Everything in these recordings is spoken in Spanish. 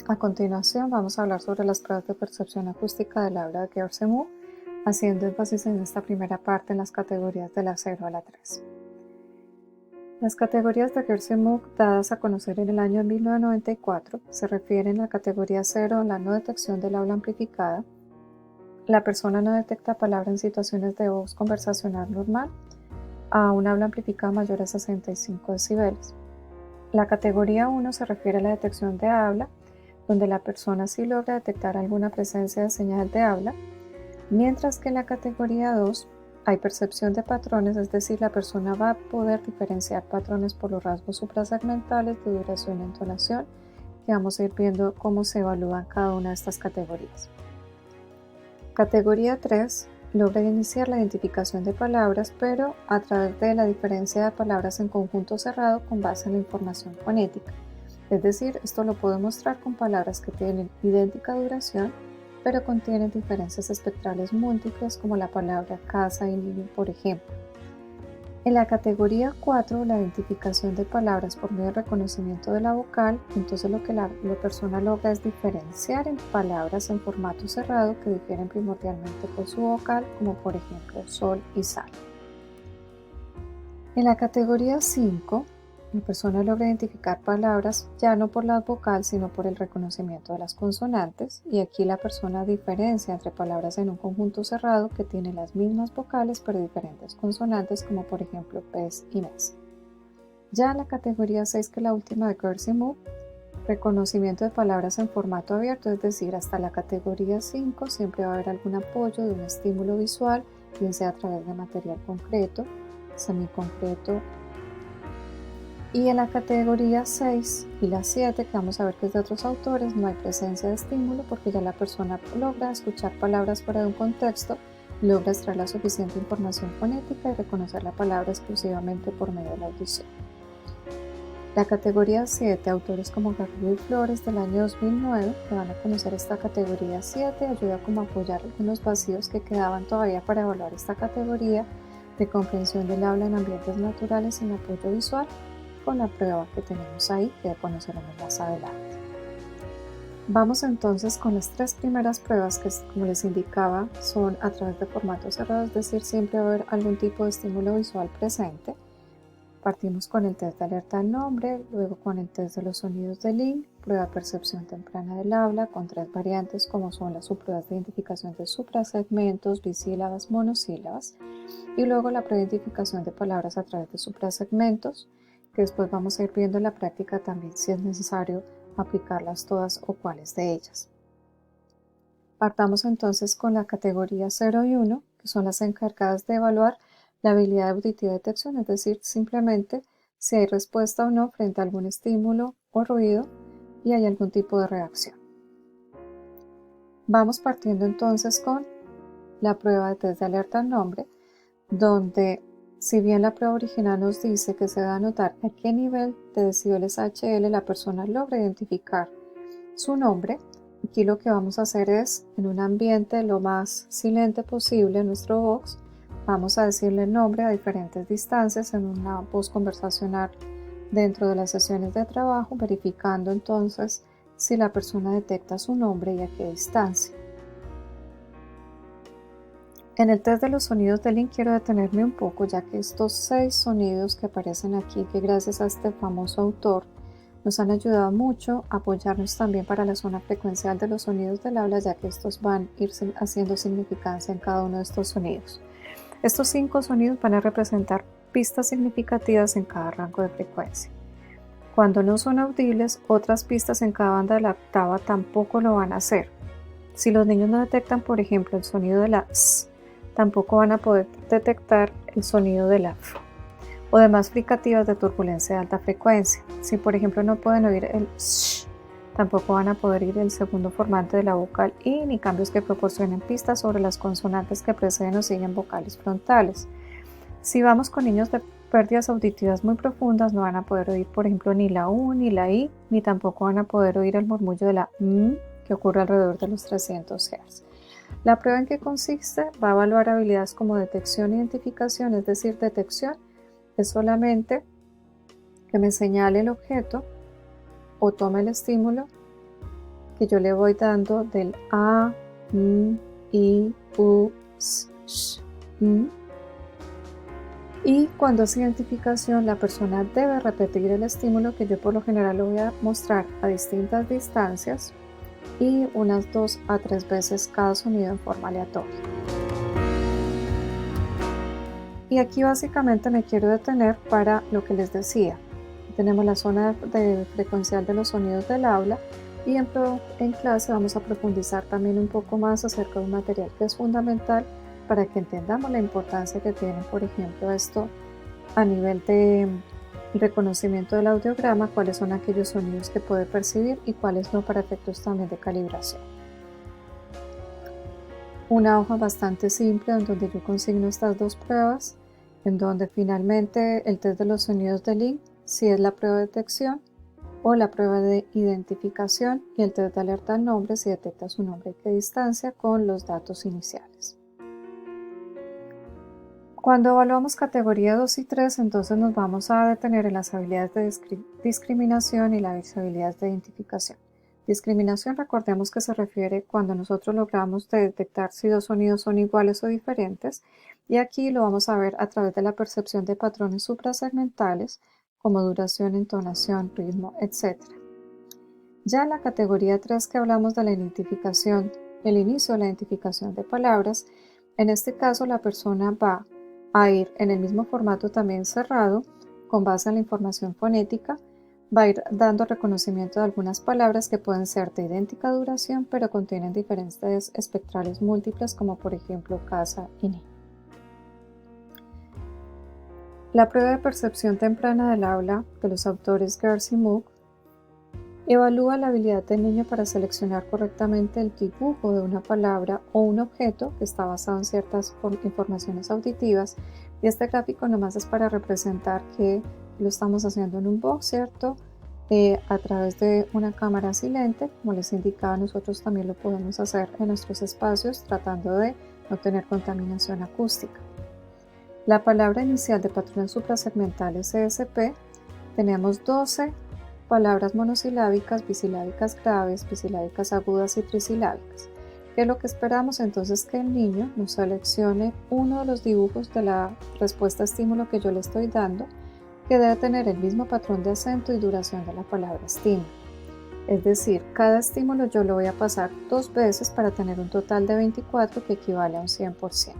A continuación vamos a hablar sobre las pruebas de percepción acústica del habla de Gershon, haciendo énfasis en esta primera parte en las categorías de la 0 a la 3. Las categorías de Gershon, dadas a conocer en el año 1994, se refieren a la categoría 0, la no detección del habla amplificada. La persona no detecta palabra en situaciones de voz conversacional normal a un habla amplificada mayor a 65 decibeles. La categoría 1 se refiere a la detección de habla, donde la persona sí logra detectar alguna presencia de señal de habla, mientras que en la categoría 2 hay percepción de patrones, es decir, la persona va a poder diferenciar patrones por los rasgos suprasegmentales de duración y entonación, que vamos a ir viendo cómo se evalúan cada una de estas categorías. Categoría 3 logra iniciar la identificación de palabras, pero a través de la diferencia de palabras en conjunto cerrado con base en la información fonética. Es decir, esto lo puedo mostrar con palabras que tienen idéntica duración, pero contienen diferencias espectrales múltiples como la palabra casa y niño, por ejemplo. En la categoría 4, la identificación de palabras por medio del reconocimiento de la vocal, entonces lo que la persona logra es diferenciar en palabras en formato cerrado que difieren primordialmente por su vocal, como por ejemplo sol y sal. En la categoría 5, la persona logra identificar palabras ya no por la vocal, sino por el reconocimiento de las consonantes, y aquí la persona diferencia entre palabras en un conjunto cerrado que tiene las mismas vocales pero diferentes consonantes, como por ejemplo pez y mes. Ya en la categoría 6, que es la última de Gershon, reconocimiento de palabras en formato abierto, es decir, hasta la categoría 5 siempre va a haber algún apoyo de un estímulo visual, bien sea a través de material concreto, semiconcreto. Y en la categoría 6 y la 7, que vamos a ver que es de otros autores, no hay presencia de estímulo porque ya la persona logra escuchar palabras fuera de un contexto, logra extraer la suficiente información fonética y reconocer la palabra exclusivamente por medio de la audición. La categoría 7, autores como Garrido y Flores del año 2009, que van a conocer esta categoría 7, ayuda como a apoyar algunos vacíos que quedaban todavía para evaluar esta categoría de comprensión del habla en ambientes naturales sin apoyo visual, con la prueba que tenemos ahí, que conoceremos más adelante. Vamos entonces con las tres primeras pruebas que, como les indicaba, son a través de formatos cerrados, es decir, siempre va a haber algún tipo de estímulo visual presente. Partimos con el test de alerta al nombre, luego con el test de los sonidos de Link, prueba de percepción temprana del habla, con tres variantes como son las subpruebas de identificación de suprasegmentos, bisílabas, monosílabas, y luego la preidentificación de palabras a través de suprasegmentos, que después vamos a ir viendo en la práctica también si es necesario aplicarlas todas o cuáles de ellas. Partamos entonces con la categoría 0 y 1, que son las encargadas de evaluar la habilidad auditiva de detección, es decir, simplemente si hay respuesta o no frente a algún estímulo o ruido y hay algún tipo de reacción. Vamos partiendo entonces con la prueba de test de alerta al nombre, donde si bien la prueba original nos dice que se va a notar a qué nivel de decibeles HL la persona logra identificar su nombre, aquí lo que vamos a hacer es, en un ambiente lo más silente posible en nuestro box, vamos a decirle el nombre a diferentes distancias en una voz conversacional dentro de las sesiones de trabajo, verificando entonces si la persona detecta su nombre y a qué distancia. En el test de los sonidos de Link quiero detenerme un poco, ya que estos 6 sonidos que aparecen aquí, que gracias a este famoso autor nos han ayudado mucho a apoyarnos también para la zona frecuencial de los sonidos del habla, ya que estos van a ir haciendo significancia en cada uno de estos sonidos. Estos 5 sonidos van a representar pistas significativas en cada rango de frecuencia. Cuando no son audibles, otras pistas en cada banda de la octava tampoco lo van a hacer. Si los niños no detectan, por ejemplo, el sonido de la S, tampoco van a poder detectar el sonido de la F o demás fricativas de turbulencia de alta frecuencia. Si por ejemplo no pueden oír el sh, tampoco van a poder oír el segundo formante de la vocal I, ni cambios que proporcionen pistas sobre las consonantes que preceden o siguen vocales frontales. Si vamos con niños de pérdidas auditivas muy profundas, no van a poder oír por ejemplo ni la U ni la I, ni tampoco van a poder oír el murmullo de la M, que ocurre alrededor de los 300 Hz. La prueba en que consiste va a evaluar habilidades como detección e identificación, es decir, detección es solamente que me señale el objeto o tome el estímulo que yo le voy dando del a, i, u, s, sh, y cuando es identificación, la persona debe repetir el estímulo que yo por lo general lo voy a mostrar a distintas distancias y unas 2 a 3 veces cada sonido en forma aleatoria. Y aquí básicamente me quiero detener para lo que les decía. Tenemos la zona de frecuencial de los sonidos del aula y en clase vamos a profundizar también un poco más acerca de un material que es fundamental para que entendamos la importancia que tiene, por ejemplo, esto a nivel de reconocimiento del audiograma, cuáles son aquellos sonidos que puede percibir y cuáles no para efectos también de calibración. Una hoja bastante simple en donde yo consigno estas dos pruebas, en donde finalmente el test de los sonidos de Link, si es la prueba de detección, o la prueba de identificación y el test de alerta al nombre si detecta su nombre y qué distancia con los datos iniciales. Cuando evaluamos categoría 2 y 3, entonces nos vamos a detener en las habilidades de discriminación y las habilidades de identificación. Discriminación, recordemos que se refiere cuando nosotros logramos detectar si dos sonidos son iguales o diferentes, y aquí lo vamos a ver a través de la percepción de patrones suprasegmentales como duración, entonación, ritmo, etc. Ya en la categoría 3 que hablamos de la identificación, el inicio de la identificación de palabras, en este caso la persona va a ir en el mismo formato también cerrado, con base en la información fonética, va a ir dando reconocimiento de algunas palabras que pueden ser de idéntica duración, pero contienen diferencias espectrales múltiples, como por ejemplo casa y niño. La prueba de percepción temprana del habla de los autores Gertz y Moog evalúa la habilidad del niño para seleccionar correctamente el dibujo de una palabra o un objeto que está basado en ciertas informaciones auditivas, y este gráfico nomás es para representar que lo estamos haciendo en un box, ¿cierto? A través de una cámara silente, como les indicaba, nosotros también lo podemos hacer en nuestros espacios tratando de no tener contaminación acústica. La palabra inicial de patrones suprasegmentales CSP, tenemos 12 palabras monosilábicas, bisilábicas graves, bisilábicas agudas y trisilábicas. ¿Qué es lo que esperamos? Entonces que el niño nos seleccione uno de los dibujos de la respuesta estímulo que yo le estoy dando, que debe tener el mismo patrón de acento y duración de la palabra estímulo. Es decir, cada estímulo yo lo voy a pasar 2 veces para tener un total de 24 que equivale a un 100%.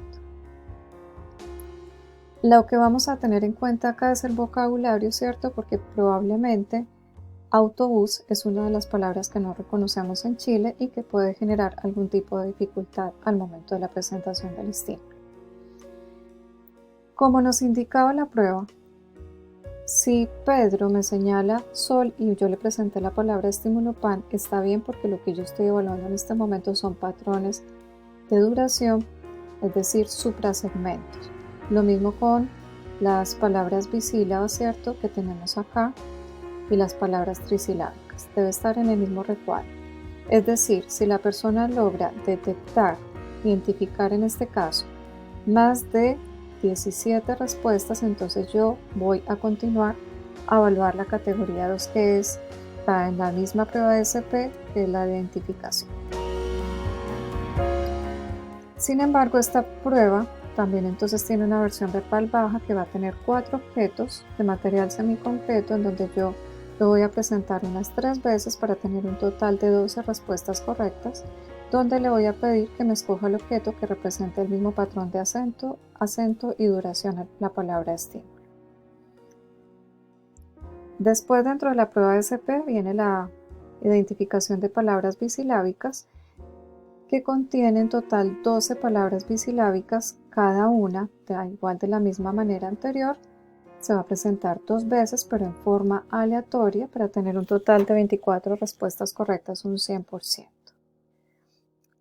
Lo que vamos a tener en cuenta acá es el vocabulario, ¿cierto? Porque probablemente autobús es una de las palabras que no reconocemos en Chile y que puede generar algún tipo de dificultad al momento de la presentación del estímulo. Como nos indicaba la prueba, si Pedro me señala sol y yo le presenté la palabra estímulo pan, está bien porque lo que yo estoy evaluando en este momento son patrones de duración, es decir, suprasegmentos. Lo mismo con las palabras bisílabas, ¿cierto?, que tenemos acá, y las palabras trisilábicas. Debe estar en el mismo recuadro. Es decir, si la persona logra detectar, identificar en este caso, más de 17 respuestas, entonces yo voy a continuar a evaluar la categoría 2, que está en la misma prueba de SP, que es la de identificación. Sin embargo, esta prueba también entonces tiene una versión verbal baja que va a tener 4 objetos de material semiconcreto, en donde yo lo voy a presentar unas 3 veces para tener un total de 12 respuestas correctas, donde le voy a pedir que me escoja el objeto que represente el mismo patrón de acento y duración en la palabra estímulo. Después, dentro de la prueba de SP viene la identificación de palabras bisilábicas, que contiene en total 12 palabras bisilábicas, cada una, igual de la misma manera anterior, se va a presentar 2 veces, pero en forma aleatoria, para tener un total de 24 respuestas correctas, un 100%.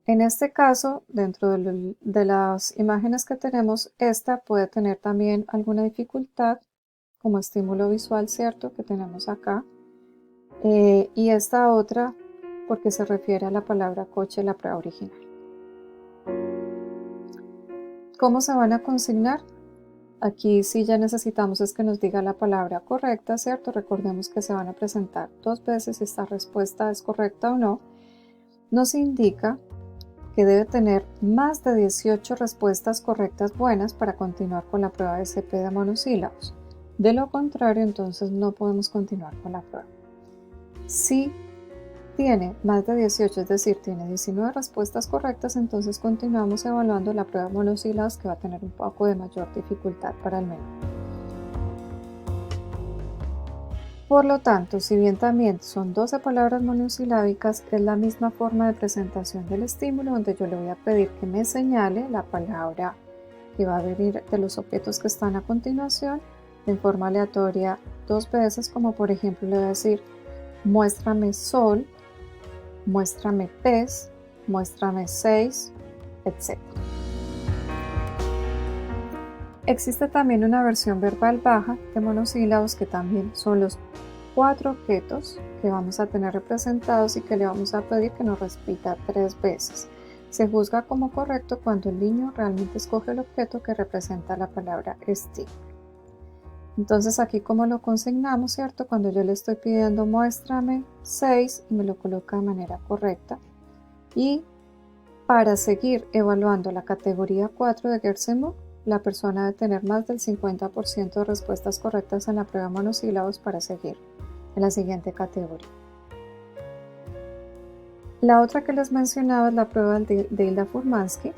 En este caso, dentro de las imágenes que tenemos, esta puede tener también alguna dificultad como estímulo visual, ¿cierto?, que tenemos acá, y esta otra porque se refiere a la palabra coche, la prueba original. ¿Cómo se van a consignar? Aquí sí ya necesitamos es que nos diga la palabra correcta, ¿cierto? Recordemos que se van a presentar 2 veces si esta respuesta es correcta o no. nos indica que debe tener más de 18 respuestas correctas buenas para continuar con la prueba SP de monosílabos. De lo contrario, entonces no podemos continuar con la prueba. Si tiene más de 18, es decir, tiene 19 respuestas correctas, entonces continuamos evaluando la prueba de monosílabos, que va a tener un poco de mayor dificultad para el menor. Por lo tanto, si bien también son 12 palabras monosilábicas, es la misma forma de presentación del estímulo, donde yo le voy a pedir que me señale la palabra que va a venir de los objetos que están a continuación en forma aleatoria 2 veces, como por ejemplo le voy a decir: muéstrame sol, muéstrame pez, muéstrame 6, etc. Existe también una versión verbal baja de monosílabos, que también son los 4 objetos que vamos a tener representados y que le vamos a pedir que nos repita 3 veces. Se juzga como correcto cuando el niño realmente escoge el objeto que representa la palabra estímulo. Entonces aquí, como lo consignamos, ¿cierto? Cuando yo le estoy pidiendo muéstrame 6 y me lo coloca de manera correcta. Y para seguir evaluando la categoría 4 de Gershon, la persona debe tener más del 50% de respuestas correctas en la prueba de monosílabos para seguir en la siguiente categoría. La otra que les mencionaba es la prueba de Hilda-Furmansky,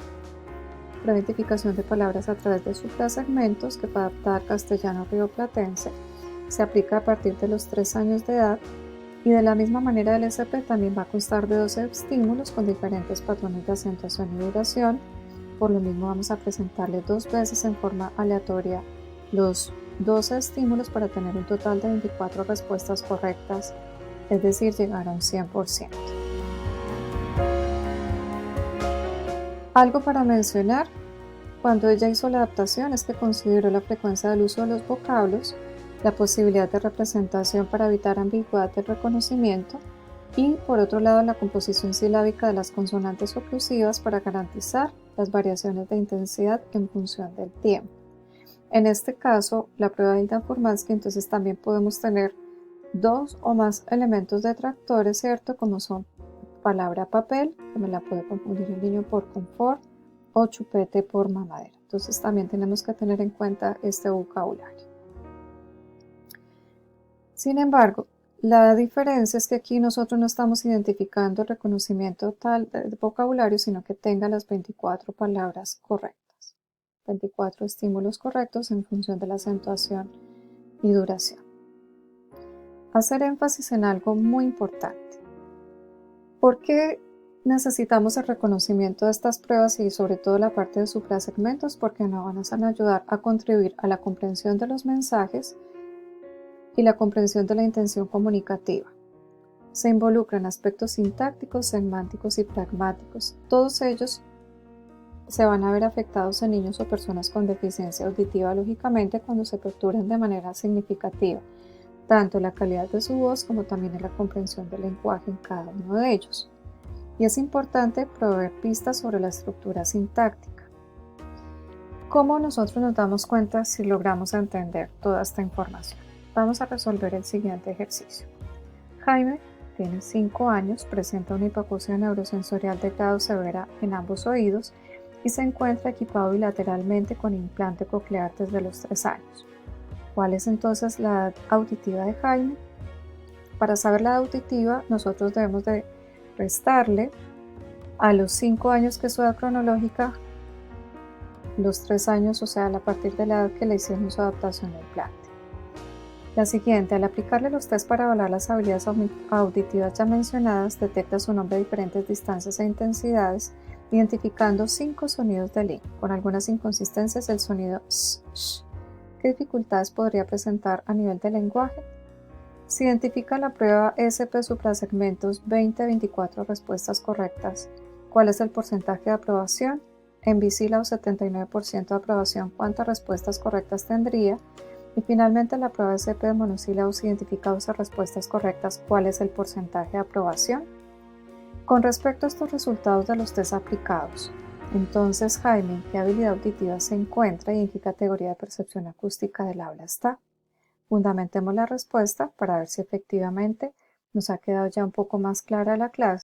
la identificación de palabras a través de suprasegmentos, que para adaptar castellano rioplatense se aplica a partir de los 3 años de edad, y de la misma manera el SP también va a constar de 12 estímulos con diferentes patrones de acentuación y duración. Por lo mismo vamos a presentarle 2 veces en forma aleatoria los 12 estímulos para tener un total de 24 respuestas correctas, es decir, llegar a un 100%. Algo para mencionar cuando ella hizo la adaptación es que consideró la frecuencia del uso de los vocablos, la posibilidad de representación para evitar ambigüedad del reconocimiento y, por otro lado, la composición silábica de las consonantes oclusivas para garantizar las variaciones de intensidad en función del tiempo. En este caso, la prueba de Hilda-Furmansky, entonces también podemos tener 2 o más elementos detractores, ¿cierto? Como son palabra papel, que me la puede confundir el niño por confort, o chupete por mamadera. Entonces también tenemos que tener en cuenta este vocabulario. Sin embargo, la diferencia es que aquí nosotros no estamos identificando el reconocimiento tal del vocabulario, sino que tenga las 24 palabras correctas, 24 estímulos correctos en función de la acentuación y duración. Hacer énfasis en algo muy importante. ¿Por qué necesitamos el reconocimiento de estas pruebas y sobre todo la parte de suprasegmentos? Porque nos van a ayudar a contribuir a la comprensión de los mensajes y la comprensión de la intención comunicativa. Se involucran aspectos sintácticos, semánticos y pragmáticos. Todos ellos se van a ver afectados en niños o personas con deficiencia auditiva, lógicamente, cuando se perturben de manera significativa, tanto la calidad de su voz como también en la comprensión del lenguaje en cada uno de ellos. Y es importante proveer pistas sobre la estructura sintáctica. ¿Cómo nosotros nos damos cuenta si logramos entender toda esta información? Vamos a resolver el siguiente ejercicio. Jaime tiene 5 años, presenta una hipoacusia neurosensorial de grado severa en ambos oídos y se encuentra equipado bilateralmente con implante coclear desde los 3 años. ¿Cuál es entonces la edad auditiva de Jaime? Para saber la edad auditiva, nosotros debemos de restarle a los 5 años, que es su edad cronológica, los 3 años, o sea, a partir de la edad que le hicieron su adaptación de implante. La siguiente, al aplicarle los test para evaluar las habilidades auditivas ya mencionadas, detecta su nombre a diferentes distancias e intensidades, identificando 5 sonidos de link. Con algunas inconsistencias, el sonido sh, sh. ¿Qué dificultades podría presentar a nivel de lenguaje? Se identifica la prueba SP suprasegmentos 20-24 respuestas correctas. ¿Cuál es el porcentaje de aprobación? En bisílabos 79% de aprobación. ¿Cuántas respuestas correctas tendría? Y finalmente la prueba SP de monosílabos identifica 12 respuestas correctas. ¿Cuál es el porcentaje de aprobación? Con respecto a estos resultados de los test aplicados, entonces Jaime, ¿en qué habilidad auditiva se encuentra y en qué categoría de percepción acústica del habla está? Fundamentemos la respuesta para ver si efectivamente nos ha quedado ya un poco más clara la clase.